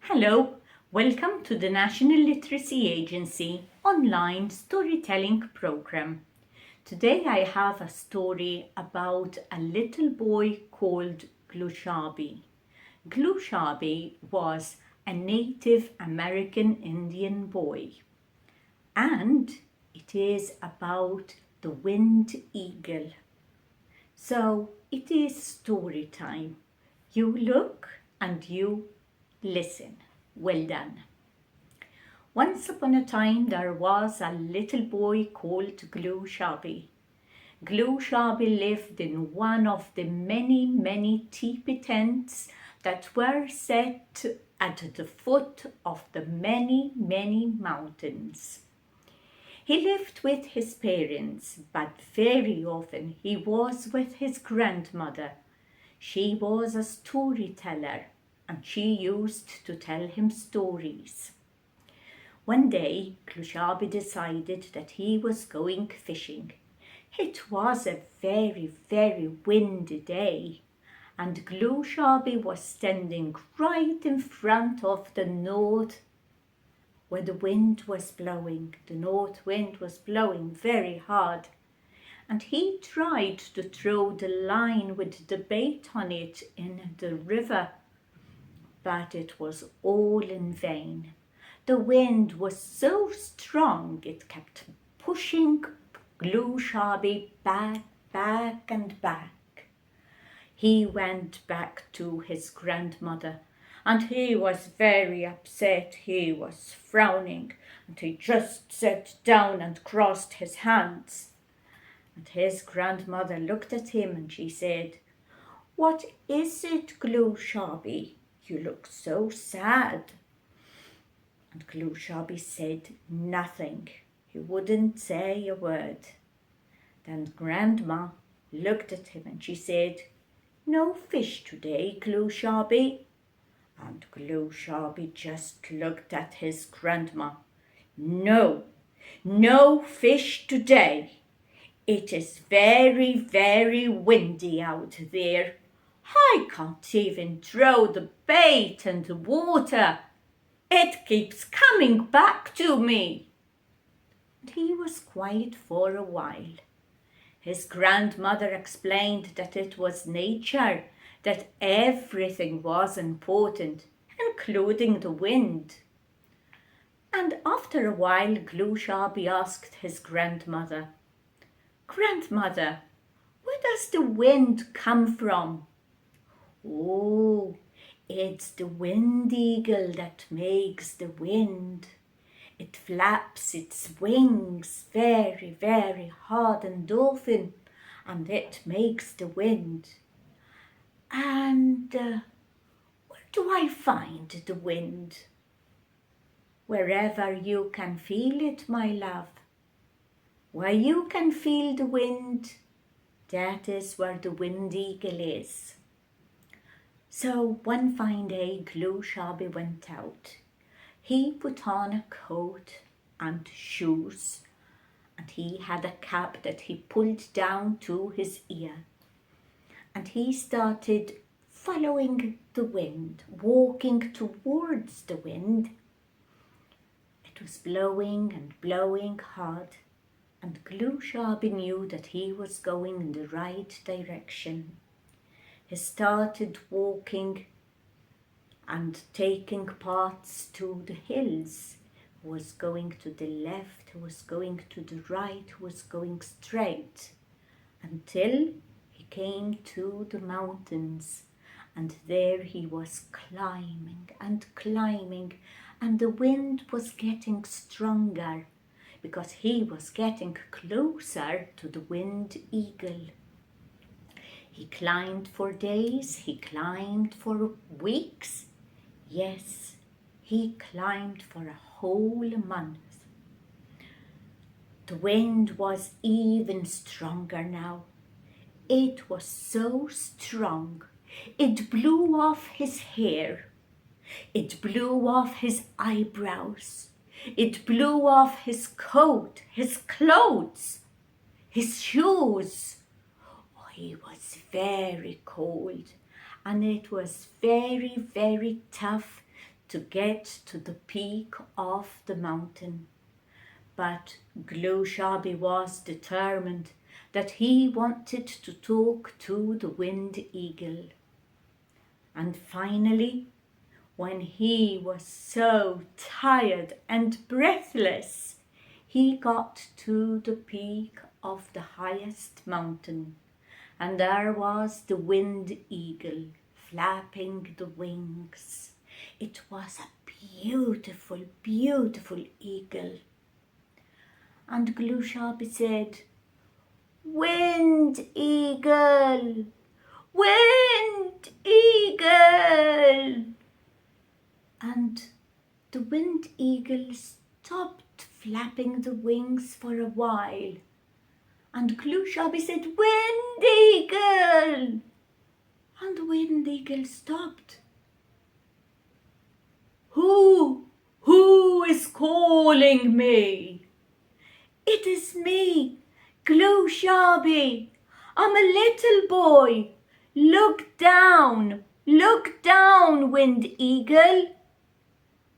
Hello, welcome to the National Literacy Agency online storytelling program. Today I have a story about a little boy called Gluscabi. Gluscabi was a Native American Indian boy, and it is about the winged eagle. So it is story time. You look and you listen. Well done. Once upon a time there was a little boy called Gluscabi. Gluscabi lived in one of the many teepee tents that were set at the foot of the many mountains. He lived with his parents, but very often he was with his grandmother. She was a storyteller, and she used to tell him stories. One day, Gluscabi decided that he was going fishing. It was a very windy day, and Gluscabi was standing right in front of the north where the wind was blowing. The north wind was blowing very hard, and he tried to throw the line with the bait on it in the river, but it was all in vain. The wind was so strong it kept pushing Gluscabi back and back. He went back to his grandmother, and he was very upset. He was frowning, and he just sat down and crossed his hands. And his grandmother looked at him and she said, "What is it, Gluscabi? You look so sad." And Gluscabi said nothing. He wouldn't say a word. Then Grandma looked at him and she said, "No fish today, Gluscabi." And Gluscabi just looked at his grandma. No fish today. It is very windy out there. I can't even throw the bait in the water. It keeps coming back to me." And he was quiet for a while. His grandmother explained that it was nature, that everything was important, including the wind. And after a while, Gluscabi asked his grandmother, "Grandmother, where does the wind come from?" "Oh, it's the wind eagle that makes the wind. It flaps its wings very hard and often, and it makes the wind. And where do I find the wind?" "Wherever you can feel it, my love. Where you can feel the wind, that is where the wind eagle is." So one fine day, Gluscabi went out. He put on a coat and shoes, and he had a cap that he pulled down to his ear. And he started following the wind, walking towards the wind. It was blowing and blowing hard, and Gluscabi knew that he was going in the right direction. He started walking and taking paths to the hills. He was going to the left, he was going to the right, he was going straight, until he came to the mountains. And there he was climbing, and the wind was getting stronger because he was getting closer to the wind eagle. He climbed for days, he climbed for weeks. Yes, he climbed for a whole month. The wind was even stronger now. It was so strong, it blew off his hair. It blew off his eyebrows. It blew off his coat, his clothes, his shoes. He was very cold, and it was very tough to get to the peak of the mountain. But Gluscabi was determined that he wanted to talk to the wind eagle. And finally, when he was so tired and breathless, he got to the peak of the highest mountain, and there was the wind eagle flapping the wings. It was a beautiful, beautiful eagle. And Gluscabi said, "Wind eagle, wind eagle." And the wind eagle stopped flapping the wings for a while. And Gluscabi said, "Wind eagle." And the wind eagle stopped. Who is calling me?" "It is me, Gluscabi. I'm a little boy. Look down, wind eagle."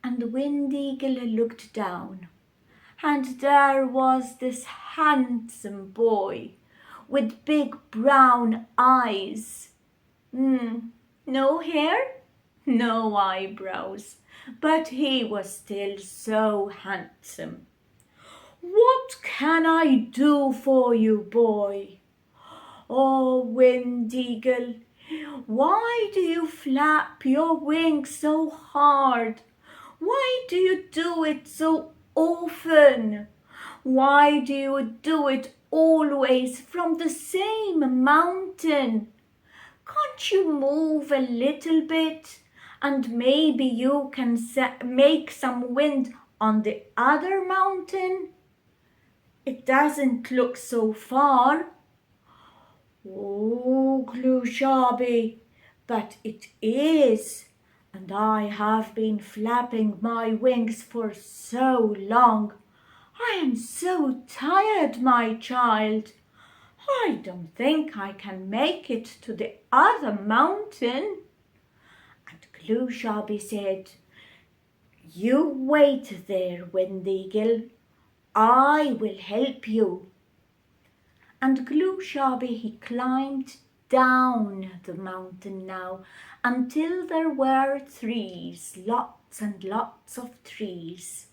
And the wind eagle looked down, and there was this handsome boy with big brown eyes. No hair, no eyebrows, but he was still so handsome. "What can I do for you, boy?" "Oh, wind eagle, why do you flap your wings so hard? Why do you do it so often? Why do you do it always from the same mountain? Can't you move a little bit, and maybe you can make some wind on the other mountain? It doesn't look so far." "Oh, Gluscabi, but it is. And I have been flapping my wings for so long. I am so tired, my child. I don't think I can make it to the other mountain." And Gluscabi said, "You wait there, wind eagle. I will help you." And Gluscabi, he climbed down the mountain now until there were trees, lots and lots of trees.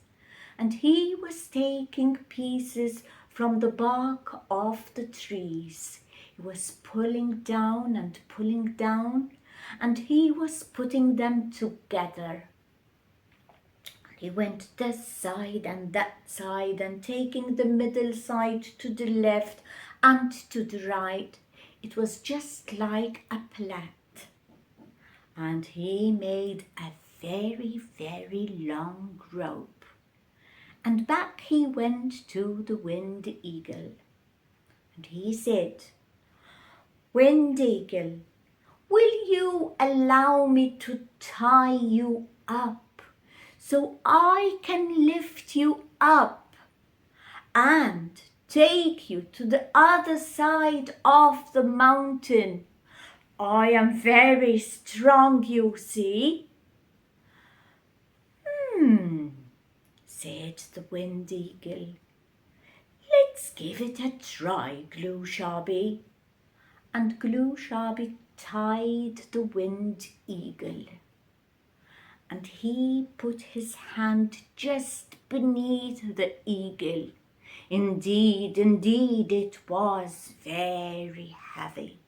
And he was taking pieces from the bark of the trees. He was pulling down, and he was putting them together. He went this side and that side, and taking the middle side to the left and to the right. It was just like a plait. And he made a very, very long rope. And back he went to the wind eagle. And he said, "Wind eagle, will you allow me to tie you up so I can lift you up and take you to the other side of the mountain? I am very strong, you see." Said the wind eagle. "Let's give it a try, Gluscabi." And Gluscabi tied the wind eagle. And he put his hand just beneath the eagle. Indeed, it was very heavy.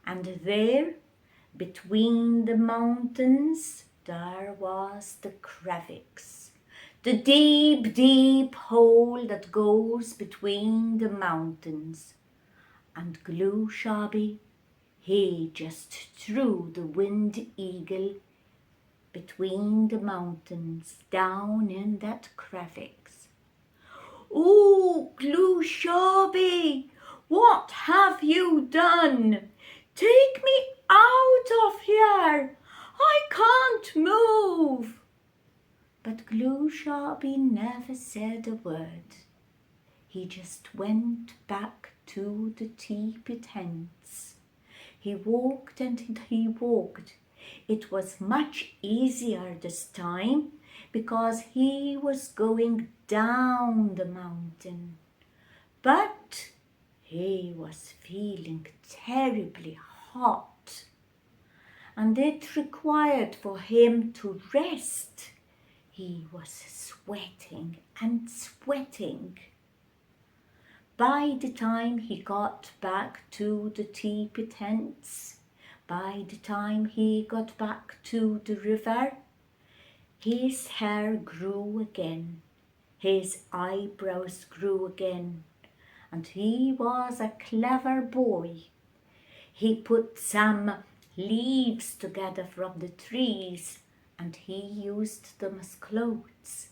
And there, between the mountains, there was the crevice, the deep, deep hole that goes between the mountains. And Gluscabi, he just threw the wind eagle between the mountains down in that crevice. "Oh, Gluscabi, what have you done? Take me out of here. I can't move." But Gluscabi never said a word. He just went back to the teepee tents. He walked and he walked. It was much easier this time because he was going down the mountain. But he was feeling terribly hot, and it required for him to rest. He was sweating and sweating. By the time he got back to the teepee tents, by the time he got back to the river, his hair grew again, his eyebrows grew again, and he was a clever boy. He put some leaves together from the trees and he used them as clothes.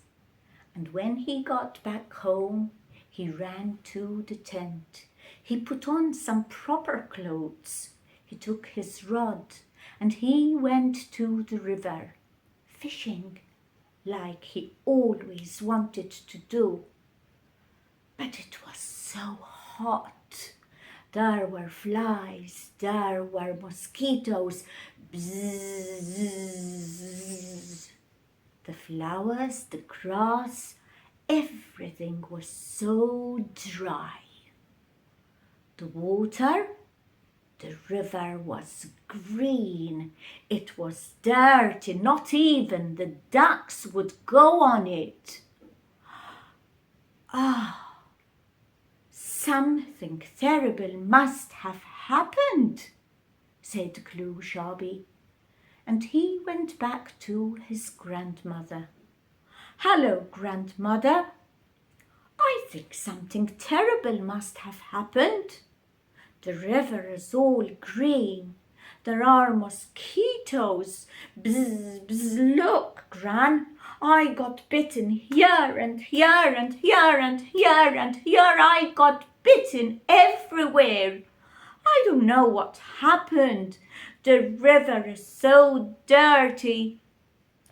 And when he got back home, he ran to the tent. He put on some proper clothes. He took his rod and he went to the river, fishing like he always wanted to do. But it was so hot. There were flies, there were mosquitoes. Bzzz. The flowers, the grass, everything was so dry. The water, the river was green. It was dirty, not even the ducks would go on it. Something terrible must have happened, said Gluscabi, and he went back to his grandmother. Hello, grandmother. I think something terrible must have happened. The river is all green. There are mosquitoes. Bzz, bzz, look, Gran. I got bitten here and here and here and here and here. I got bitten everywhere. I don't know what happened. The river is so dirty.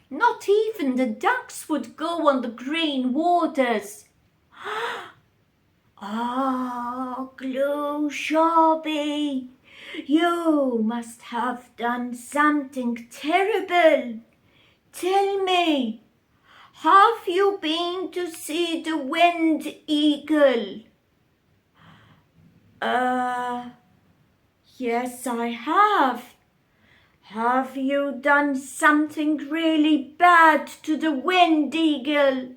Not even the ducks would go on the green waters. Gluscabi, you must have done something terrible. Tell me, have you been to see the wind eagle? Yes, I have. Have you done something really bad to the wind eagle?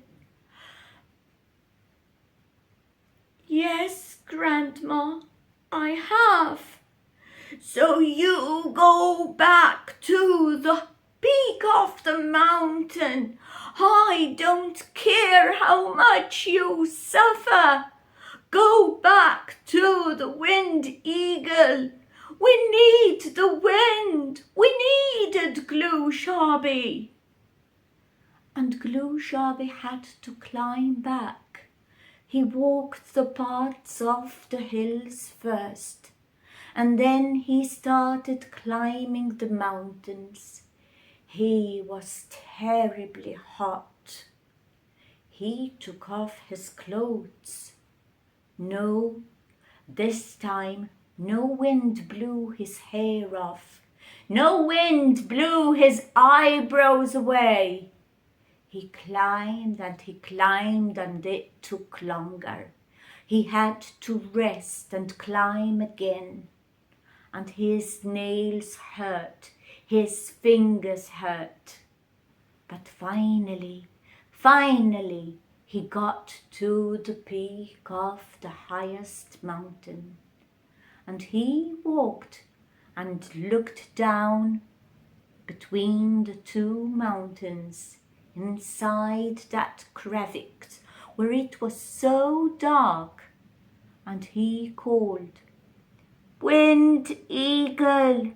Yes, Grandma, I have. So you go back to the peak of the mountain. I don't care how much you suffer. Go back to the wind eagle. We need the wind. We needed Gluscabi. And Gluscabi had to climb back. He walked the parts of the hills first, and then he started climbing the mountains. He was terribly hot. He took off his clothes. No, this time no wind blew his hair off. No wind blew his eyebrows away. He climbed and it took longer. He had to rest and climb again. And his nails hurt, his fingers hurt. But finally, he got to the peak of the highest mountain. And he walked and looked down between the two mountains, inside that crevice where it was so dark, and he called, Wind Eagle,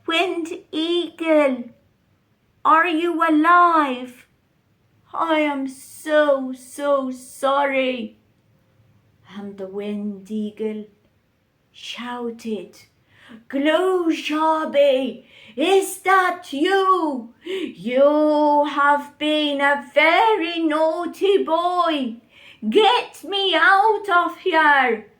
Wind Eagle, are you alive? I am so sorry. And the Wind Eagle shouted, Gluscabi, is that you? You have been a very naughty boy. Get me out of here.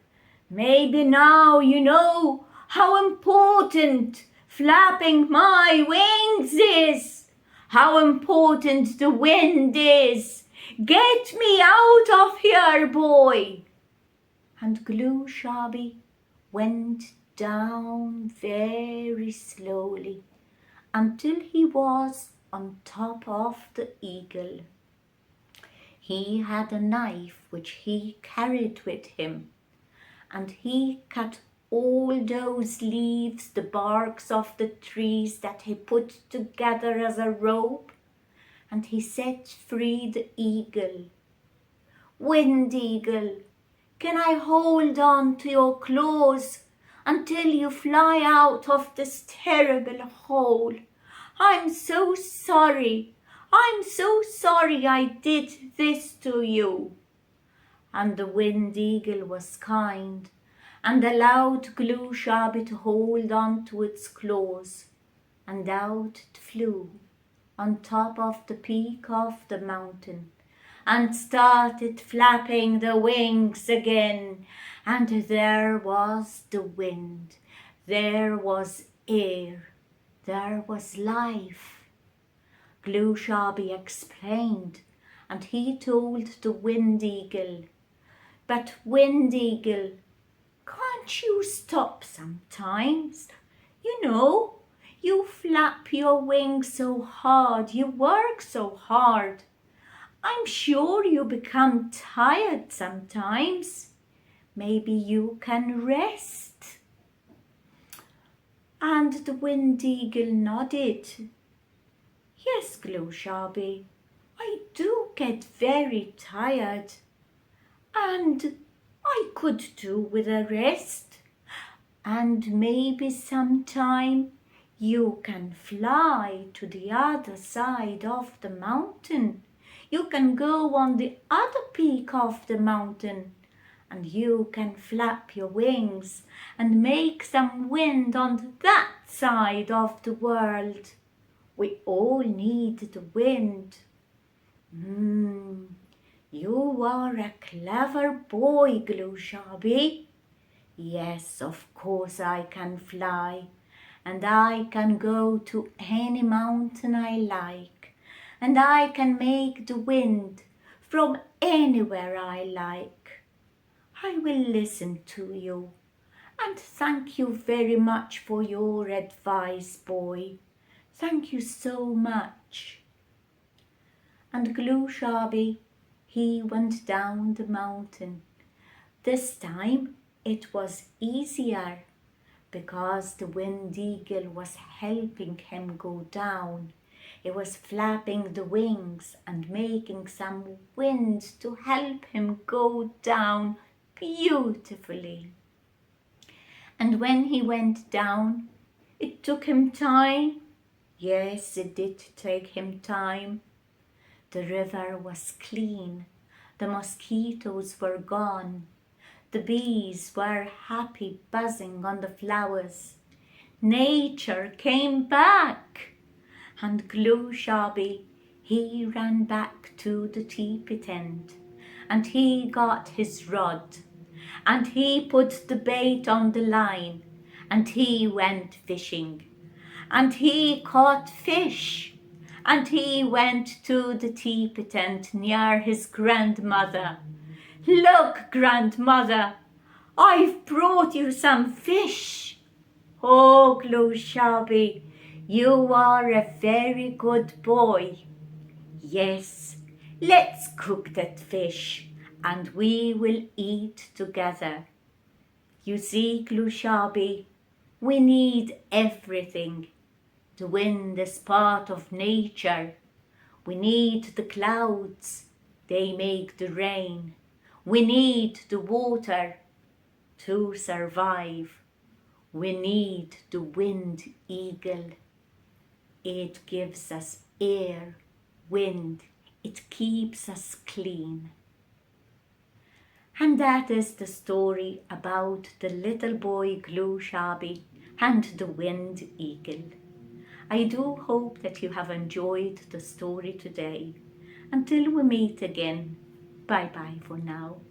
Maybe now you know how important flapping my wings is. How important the wind is. Get me out of here, boy. And Gluscabi went down very slowly until he was on top of the eagle. He had a knife which he carried with him, and he cut all those leaves, the barks of the trees that he put together as a rope, and he set free the eagle. Wind Eagle, can I hold on to your claws until you fly out of this terrible hole? I'm so sorry. I'm so sorry I did this to you. And the Wind Eagle was kind and allowed Gluscabi to hold on to its claws, and out it flew on top of the peak of the mountain and started flapping the wings again. And there was the wind, there was air, there was life. Gluscabi explained, and he told the Wind Eagle, "But Wind Eagle, can't you stop sometimes? You know, you flap your wings so hard, you work so hard. I'm sure you become tired sometimes. Maybe you can rest." And the Wind Eagle nodded. "Yes, Gluscabi, I do get very tired, and I could do with a rest. And maybe sometime you can fly to the other side of the mountain. You can go on the other peak of the mountain, and you can flap your wings and make some wind on that side of the world. We all need the wind." You are a clever boy, Gluscabi. "Yes, of course I can fly, and I can go to any mountain I like, and I can make the wind from anywhere I like. I will listen to you, and thank you very much for your advice, boy. Thank you so much." And Gluscabi, he went down the mountain. This time it was easier because the Wind Eagle was helping him go down. It was flapping the wings and making some wind to help him go down beautifully. And when he went down, it took him time. Yes, it did take him time. The river was clean, the mosquitoes were gone, the bees were happy buzzing on the flowers. Nature came back, and Gluscabi, he ran back to the teepee tent, and he got his rod, and he put the bait on the line, and he went fishing, and he caught fish. And he went to the teepee tent near his grandmother. "Look, grandmother, I've brought you some fish." "Oh, Gluscabi, you are a very good boy. Yes, let's cook that fish and we will eat together. You see, Gluscabi, we need everything. The wind is part of nature. We need the clouds, they make the rain. We need the water to survive. We need the Wind Eagle. It gives us air, wind, it keeps us clean." And that is the story about the little boy Gluscabi and the Wind Eagle. I do hope that you have enjoyed the story today. Until we meet again, bye-bye for now.